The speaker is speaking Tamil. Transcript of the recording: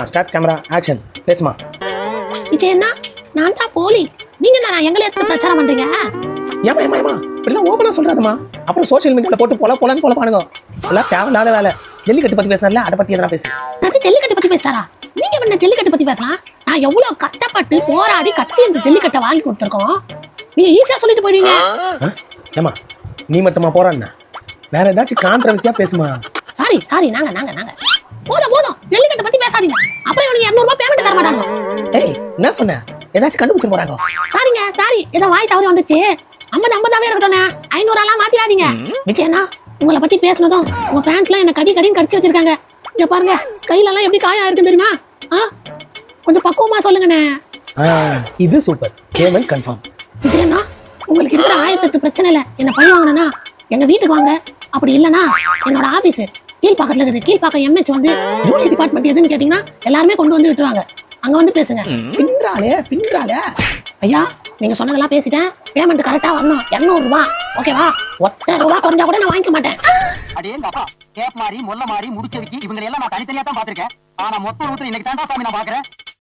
ஸ்டார்ட் கேமரா ஆக்ஷன் பேசுமா. விஜயண்ணா நான் தான் போலி. நீங்க நான் எங்களை எடுத்து பிரச்சாரம் பண்றீங்க. ஏமா ஏமா ஏமா இப்படிலாம் ஓப்பனாக சொல்கிறாதம்மா. அப்புறம் சோஷியல் மீடியாவில் போட்டு போலன்னு பானுங்க. எல்லாம் தேவையில்லாத வேலை. ஜல்லிக்கட்டு பற்றி பேசுனால அதை பற்றி எதனா பேசு. அது ஜல்லிக்கட்டு பத்தி பேசுறாரா? நீங்க என்ன ஜல்லிக்கட்டு பத்தி பேசலாம்? நான் எவ்வளவு கஷ்டப்பட்டு போராடி கட்டி இந்த ஜல்லிக்கட்டை வாங்கி கொடுத்துருக்கோம். நீங்க ஈஸியா சொல்லிட்டு போயிடுவீங்க. ஏமா நீ மட்டுமா போறான்னா வேற ஏதாச்சும் கான்ட்ரவர்சியா பேசுமா. சாரி நாங்க போதும் ஜல்லிக்கட்டை பத்தி பேசாதீங்க. அப்புறம் இவனுக்கு 200 ரூபாய் பேமெண்ட் தர மாட்டாங்க. ஏய் என்ன சொன்ன? ஏதாச்சும் கண்டுபிடிச்சு போறாங்க. சாரி ஏதோ வாய் தவறி வந்துச்சு. 50 இருக்கட்டும், 500 எல்லாம் மாத்திராதீங்க. விஜயண்ணா உங்களை பத்தி பேசினதும் உங்க ஃபேன்ஸ்லாம் என்ன கடின்னு கடிச்சு வச்சிருக்காங்க. இங்க பாருங்க கையில எல்லாம் எப்படி காயா இருக்கு தெரியுமா? கொஞ்சம் பக்குவமா சொல்லுங்கண்ணே. இது சூப்பர். Payment confirm. விஜயண்ணா உங்களுக்கு இருக்கிற 1008 பிரச்சனை இல்ல. என்ன பழி வாங்கினா எங்க வீட்டுக்கு வாங்க. அப்படி இல்லைன்னா என்னோட ஆபீஸ் கீழ்பாக்கத்துல இருக்குது. கீழ்பாக்கம் எம்ஹெச் வந்து ஜூனியர் டிபார்ட்மெண்ட் எதுன்னு கேட்டீங்கன்னா எல்லாருமே கொண்டு வந்து விட்டுருவாங்க. அங்க வந்து பேசுங்க. பின்றாலே ஐயா நீங்க சொன்னதெல்லாம் பேசிட்டேன். பேமெண்ட் கரெக்டா வரணும். 200 ரூபாய் ஓகேவா? 1 ரூபாய் குறைஞ்சா கூட நான் வாங்கிக்க மாட்டேன். அடேங்கப்பா கேப் மாதிரி மொல்ல மாதிரி முடிச்சதுக்கு இவங்க எல்லாம் நான் தனித்தனியா தான் பாத்திருக்கேன். ஆனா மொத்த இன்னைக்கு தாண்டா சாமி நான் பாக்குறேன்.